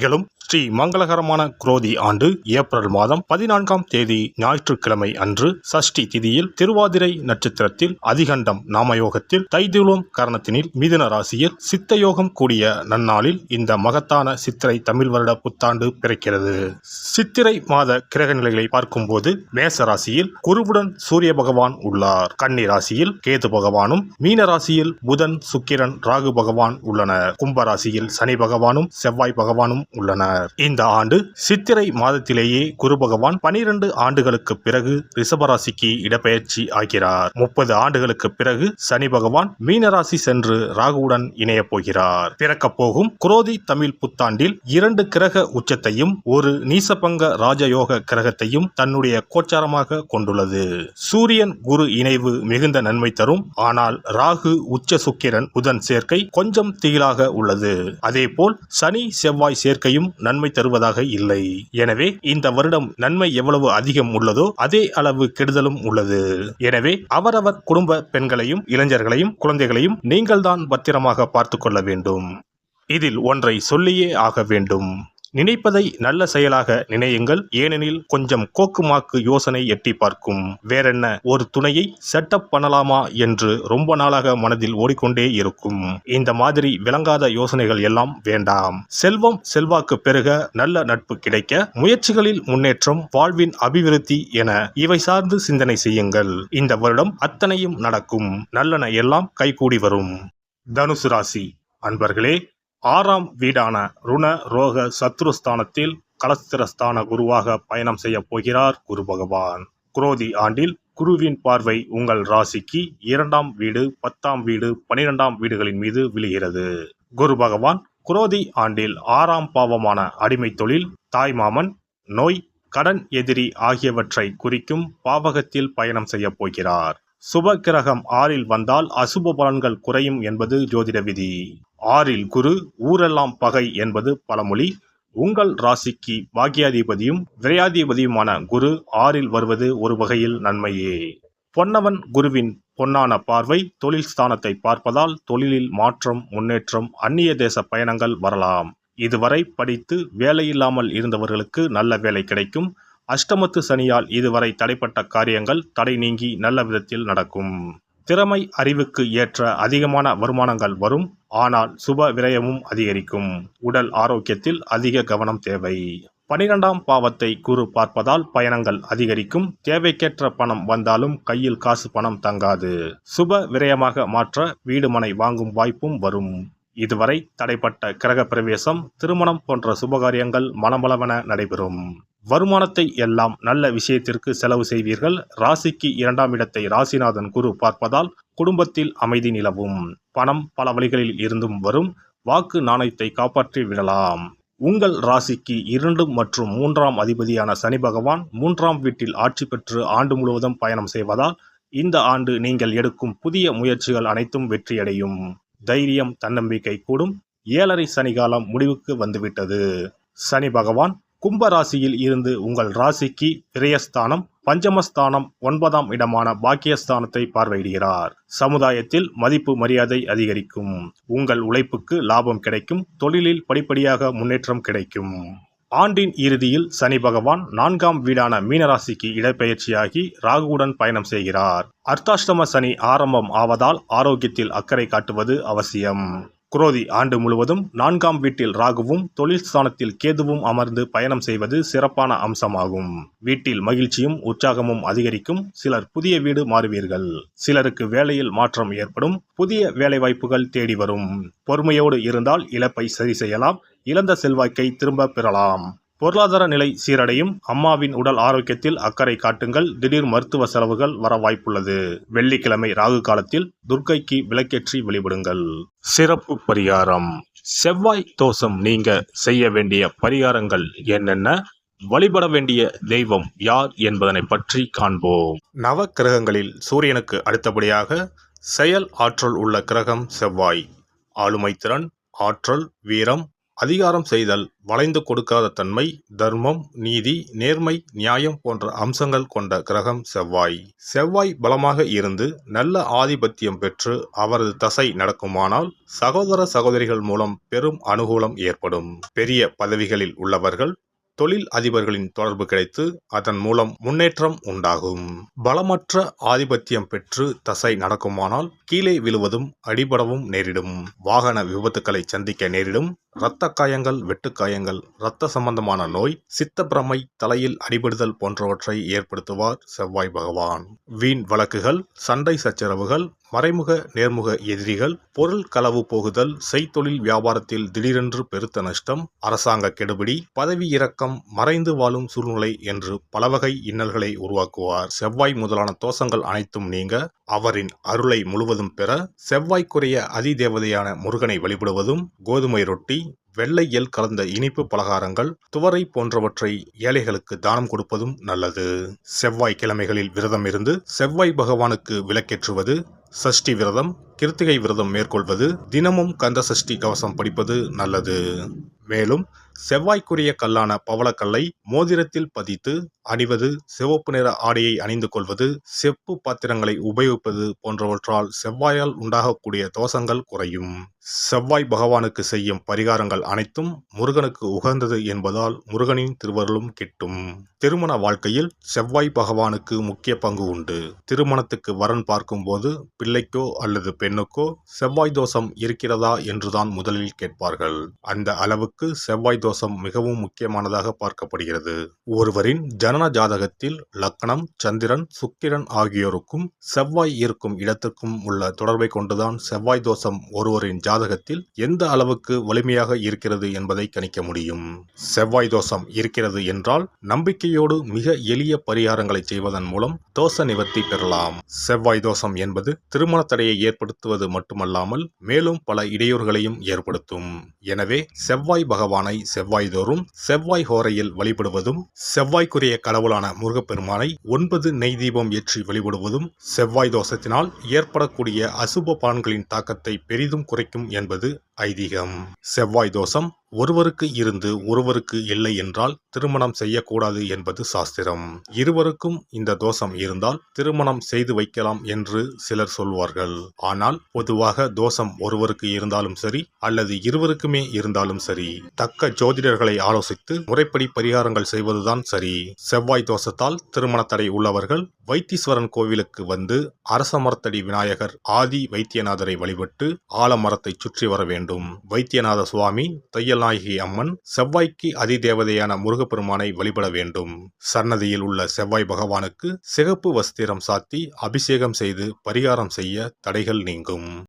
நிகழும் ஸ்ரீ மங்களகரமான குரோதி ஆண்டு ஏப்ரல் மாதம் 14ஆம் தேதி ஞாயிற்றுக்கிழமை அன்று சஷ்டி திதியில் திருவாதிரை நட்சத்திரத்தில் அதிகண்டம் நாமயோகத்தில் தைதுளம் கரணத்தினில் மிதுன ராசியில் சித்தயோகம் கூடிய நன்னாளில் இந்த மகத்தான சித்திரை தமிழ் வருட புத்தாண்டு பிறக்கிறது. சித்திரை மாத கிரக நிலைகளை பார்க்கும்போது மேச ராசியில் குருவுடன் சூரிய பகவான் உள்ளார். கன்னி ராசியில் கேது பகவானும், மீன ராசியில் புதன், சுக்கிரன், ராகு பகவான் உள்ளனர். கும்ப ராசியில் சனி பகவானும் செவ்வாய் பகவானும் உள்ளனர். இந்த ஆண்டு சித்திரை மாதத்திலேயே குரு பகவான் 12 ஆண்டுகளுக்கு பிறகு ரிஷபராசிக்கு இடப்பெயர்ச்சி ஆகிறார். 30 ஆண்டுகளுக்கு பிறகு சனி பகவான் மீனராசி சென்று ராகுவுடன் இணைய போகிறார். பிறக்க போகும் குரோதி தமிழ் புத்தாண்டில் 2 கிரக உச்சத்தையும் ஒரு நீசபங்க ராஜயோக கிரகத்தையும் தன்னுடைய கோச்சாரமாக கொண்டுள்ளது. சூரியன் குரு இணைவு மிகுந்த நன்மை தரும். ஆனால் ராகு, உச்ச சுக்கிரன், புதன் சேர்க்கை கொஞ்சம் திகிலாக உள்ளது. அதேபோல் சனி செவ்வாய் சேர்க்கையும் நன்மை தருவதாக இல்லை. எனவே இந்த வருடம் நன்மை எவ்வளவு அதிகம் உள்ளதோ அதே அளவு கெடுதலும் உள்ளது. எனவே அவரவர் குடும்ப பெண்களையும், இளைஞர்களையும், குழந்தைகளையும் நீங்கள்தான் பத்திரமாக பார்த்துக் கொள்ள வேண்டும். இதில் ஒன்றை சொல்லியே ஆக வேண்டும். நினைப்பதை நல்ல செயலாக நினையுங்கள். ஏனெனில் கொஞ்சம் கோக்குமாக்கு யோசனை எட்டி பார்க்கும். வேறென்ன, ஒரு துணையை செட்டப் பண்ணலாமா என்று ரொம்ப நாளாக மனதில் ஓடிக்கொண்டே இருக்கும். இந்த மாதிரி விளங்காத யோசனைகள் எல்லாம் வேண்டாம். செல்வம் செல்வாக்கு பெருக, நல்ல நட்பு கிடைக்க, முயற்சிகளில் முன்னேற்றம், வாழ்வின் அபிவிருத்தி என இவை சார்ந்து சிந்தனை செய்யுங்கள். இந்த வருடம் அத்தனையும் நடக்கும். நல்லன எல்லாம் கைகூடி வரும். தனுசு ராசி அன்பர்களே, 6ஆம் வீடான ருண ரோக சத்ருஸ்தானத்தில் கலஸ்திரஸ்தான குருவாக பயணம் செய்ய போகிறார் குரு பகவான். குரோதி ஆண்டில் குருவின் பார்வை உங்கள் ராசிக்கு 2ஆம் வீடு, 10ஆம் வீடு, 12ஆம் வீடுகளின் மீது விழுகிறது. குரு பகவான் குரோதி ஆண்டில் 6ஆம் பாவமான அடிமை தொழில், தாய்மாமன், நோய், கடன் எதிரி ஆகியவற்றை குறிக்கும் பாவகத்தில் பயணம் செய்ய போகிறார். சுப கிரகம் 6இல் வந்தால் அசுப பலன்கள் குறையும் என்பது ஜோதிட விதி. 6இல் குரு, ஊரெல்லாம் பகை என்பது பழமொழி. உங்கள் ராசிக்கு பாக்கியாதிபதியும் விரையாதிபதியுமான குரு 6இல் வருவது ஒரு வகையில் நன்மையே. பொன்னவன் குருவின் பொன்னான பார்வை தொழில் ஸ்தானத்தை பார்ப்பதால் தொழிலில் மாற்றம், முன்னேற்றம், அந்நிய தேச பயணங்கள் வரலாம். இதுவரை படித்து வேலையில்லாமல் இருந்தவர்களுக்கு நல்ல வேலை கிடைக்கும். அஷ்டமத்து சனியால் இதுவரை தடைப்பட்ட காரியங்கள் தடை நீங்கி நல்ல விதத்தில் நடக்கும். திறமை, அறிவுக்கு ஏற்ற அதிகமான வருமானங்கள் வரும். ஆனால் சுப விரயமும் அதிகரிக்கும். உடல் ஆரோக்கியத்தில் அதிக கவனம் தேவை. 12ஆம் பாவத்தை குரு பார்ப்பதால் பயணங்கள் அதிகரிக்கும். தேவைக்கேற்ற பணம் வந்தாலும் கையில் காசு பணம் தங்காது. சுப விரயமாக மாற்ற வீடு மனை வாங்கும் வாய்ப்பும் வரும். இதுவரை தடைப்பட்ட கிரக பிரவேசம், திருமணம் போன்ற சுபகாரியங்கள் மனமளவென நடைபெறும். வருமானத்தை எல்லாம் நல்ல விஷயத்திற்கு செலவு செய்வீர்கள். ராசிக்கு 2ஆம் இடத்தை ராசிநாதன் குரு பார்ப்பதால் குடும்பத்தில் அமைதி நிலவும். பணம் பல வழிகளில் இருந்தும் வரும். வாக்கு நாணயத்தை காப்பாற்றி விடலாம். உங்கள் ராசிக்கு 2 மற்றும் 3ஆம் அதிபதியான சனி பகவான் 3ஆம் வீட்டில் ஆட்சி பெற்று ஆண்டு முழுவதும் பயணம் செய்வதால் இந்த ஆண்டு நீங்கள் எடுக்கும் புதிய முயற்சிகள் அனைத்தும் வெற்றியடையும். தைரியம், தன்னம்பிக்கை கூடும். 7.5 சனிகாலம் முடிவுக்கு வந்துவிட்டது. சனி பகவான் கும்ப ராசியில் இருந்து உங்கள் ராசிக்கு விரயஸ்தானம், பஞ்சமஸ்தானம், 9ஆம் இடமான பாக்கியஸ்தானத்தை பார்வையிடுகிறார். சமுதாயத்தில் மதிப்பு மரியாதை அதிகரிக்கும். உங்கள் உழைப்புக்கு லாபம் கிடைக்கும். தொழிலில் படிப்படியாக முன்னேற்றம் கிடைக்கும். ஆண்டின் இறுதியில் சனி பகவான் 4ஆம் வீடான மீனராசிக்கு இடப்பெயர்ச்சியாகி ராகுவுடன் பயணம் செய்கிறார். அர்த்தாஷ்டம சனி ஆரம்பம் ஆவதால் ஆரோக்கியத்தில் அக்கறை காட்டுவது அவசியம். குரோதி ஆண்டு முழுவதும் 4ஆம் வீட்டில் ராகுவும் தொழில் ஸ்தானத்தில் கேதுவும் அமர்ந்து பயணம் செய்வது சிறப்பான அம்சமாகும். வீட்டில் மகிழ்ச்சியும் உற்சாகமும் அதிகரிக்கும். சிலர் புதிய வீடு மாறுவீர்கள். சிலருக்கு வேலையில் மாற்றம் ஏற்படும். புதிய வேலைவாய்ப்புகள் தேடி வரும். பொறுமையோடு இருந்தால் இழப்பை சரி செய்யலாம். இழந்த செல்வாக்கை திரும்ப பெறலாம். பொருளாதார நிலை சீரடையும். அம்மாவின் உடல் ஆரோக்கியத்தில் அக்கறை காட்டுங்கள். திடீர் மருத்துவ செலவுகள் வர வாய்ப்புள்ளது. வெள்ளிக்கிழமை ராகு காலத்தில் துர்க்கைக்கு விளக்கேற்றி வழிபடுங்கள். சிறப்பு பரிகாரம். செவ்வாய் தோஷம் நீங்க செய்ய வேண்டிய பரிகாரங்கள் என்னென்ன, வழிபட வேண்டிய தெய்வம் யார் என்பதனை பற்றி காண்போம். நவ கிரகங்களில் சூரியனுக்கு அடுத்தபடியாக செயல் ஆற்றல் உள்ள கிரகம் செவ்வாய். ஆளுமை திறன், ஆற்றல், வீரம், அதிகாரம் செய்தல், வளைந்து கொடுக்காத தன்மை, தர்மம், நீதி, நேர்மை, நியாயம் போன்ற அம்சங்கள் கொண்ட கிரகம் செவ்வாய். செவ்வாய் பலமாக இருந்து நல்ல ஆதிபத்தியம் பெற்று அவரது தசை நடக்குமானால் சகோதர சகோதரிகள் மூலம் பெரும் அனுகூலம் ஏற்படும். பெரிய பதவிகளில் உள்ளவர்கள் தொழில் அதிபர்களின் தொடர்பு கிடைத்து அதன் மூலம் முன்னேற்றம் உண்டாகும். பலமற்ற ஆதிபத்தியம் பெற்று தசை நடக்குமானால் கீழே விழுவதும் அடிபடவும் நேரிடும். வாகன விபத்துக்களை சந்திக்க நேரிடும். இரத்த காயங்கள், வெட்டுக்காயங்கள், இரத்த சம்பந்தமான நோய், சித்தப்பிரமை, தலையில் அடிபடுதல் போன்றவற்றை ஏற்படுத்துவார் செவ்வாய் பகவான். வீண் வழக்குகள், சண்டை சச்சரவுகள், மறைமுக நேர்முக எதிரிகள், பொருள் களவு போகுதல், செய்தொழில் வியாபாரத்தில் திடீரென்று பெருத்த நஷ்டம், அரசாங்க கெடுபிடி, பதவி இறக்கம், மறைந்து வாழும் சூழ்நிலை என்று பலவகை இன்னல்களை உருவாக்குவார். செவ்வாய் முதலான தோஷங்கள் அனைத்தும் நீங்க அவரின் அருளை முழுவதும் பெற செவ்வாய்க்குரிய அதிதேவதையான முருகனை வழிபடுவதும், கோதுமை ரொட்டி, வெள்ளை எள் கலந்த இனிப்பு பலகாரங்கள், துவரை போன்றவற்றை ஏழைகளுக்கு தானம் கொடுப்பதும் நல்லது. செவ்வாய் கிழமைகளில் விரதம் இருந்து செவ்வாய் பகவானுக்கு விளக்கேற்றுவது, சஷ்டி விரதம், கிருத்திகை விரதம் மேற்கொள்வது, தினமும் கந்த சஷ்டி கவசம் படிப்பது நல்லது. மேலும் செவ்வாய்க்குரிய கல்லான பவளக்கல்லை மோதிரத்தில் பதித்து அணிவது, சிவப்பு நிற ஆடையை அணிந்து கொள்வது, செப்பு பாத்திரங்களை உபயோகிப்பது போன்றவற்றால் செவ்வாயால் உண்டாகக்கூடிய தோஷங்கள் குறையும். செவ்வாய் பகவானுக்கு செய்யும் பரிகாரங்கள் அனைத்தும் முருகனுக்கு உகந்தது என்பதால் முருகனின் திருவருளும் கிட்டும். திருமண வாழ்க்கையில் செவ்வாய் பகவானுக்கு முக்கிய பங்கு உண்டு. திருமணத்துக்கு வரன் பார்க்கும்போது பிள்ளைக்கோ அல்லது பெண்ணுக்கோ செவ்வாய் தோஷம் இருக்கிறதா என்றுதான் முதலில் கேட்பார்கள். அந்த அளவுக்கு செவ்வாய் தோஷம் மிகவும் முக்கியமானதாக பார்க்கப்படுகிறது. ஒருவரின் ஜனன ஜாதகத்தில் லக்னம், சந்திரன், சுக்கிரன் ஆகியோருக்கும் செவ்வாய் இருக்கும் இடத்திற்கும் உள்ள தொடர்பை கொண்டுதான் செவ்வாய் தோஷம் ஒருவரின் ஜாதகத்தில் எந்த அளவுக்கு வலிமையாக இருக்கிறது என்பதை கணிக்க முடியும். செவ்வாய் தோஷம் இருக்கிறது என்றால் நம்பிக்கையோடு மிக எளிய பரிகாரங்களை செய்வதன் மூலம் தோஷ நிவர்த்தி பெறலாம். செவ்வாய் தோஷம் என்பது திருமண தடையை ஏற்படுத்துவது மட்டுமல்லாமல் மேலும் பல இடையூறுகளையும் ஏற்படுத்தும். எனவே செவ்வாய் பகவானை செவ்வாய் தோறும் செவ்வாய் ஹோரையில் வழிபடுவதும், செவ்வாய்க்குரிய கடவுளான முருகப்பெருமானை 9 நெய் தீபம் ஏற்றி வழிபடுவதும் செவ்வாய் தோஷத்தினால் ஏற்படக்கூடிய அசுப பலன்களின் தாக்கத்தை பெரிதும் குறைக்கும் என்பது ஐதீகம். செவ்வாய் தோஷம் ஒருவருக்கு இருந்து ஒருவருக்கு இல்லை என்றால் திருமணம் செய்யக்கூடாது என்பது சாஸ்திரம். இருவருக்கும் இந்த தோஷம் இருந்தால் திருமணம் செய்து வைக்கலாம் என்று சிலர் சொல்வார்கள். ஆனால் பொதுவாக தோஷம் ஒருவருக்கு இருந்தாலும் சரி அல்லது இருவருக்குமே இருந்தாலும் சரி, தக்க ஜோதிடர்களை ஆலோசித்து முறைப்படி பரிகாரங்கள் செய்வதுதான் சரி. செவ்வாய் தோஷத்தால் திருமண தடை உள்ளவர்கள் வைத்தீஸ்வரன் கோவிலுக்கு வந்து அரச மரத்தடி விநாயகர் ஆதி வைத்தியநாதரை வழிபட்டு ஆலமரத்தை சுற்றி வர வேண்டும். வைத்தியநாத சுவாமி, தையல்நாயகி அம்மன், செவ்வாய்க்கு அதிதேவதையான முருகப்பெருமானை வழிபட வேண்டும். சன்னதியில் உள்ள செவ்வாய் பகவானுக்கு சிகப்பு வஸ்திரம் சாத்தி அபிஷேகம் செய்து பரிகாரம் செய்ய தடைகள் நீங்கும்.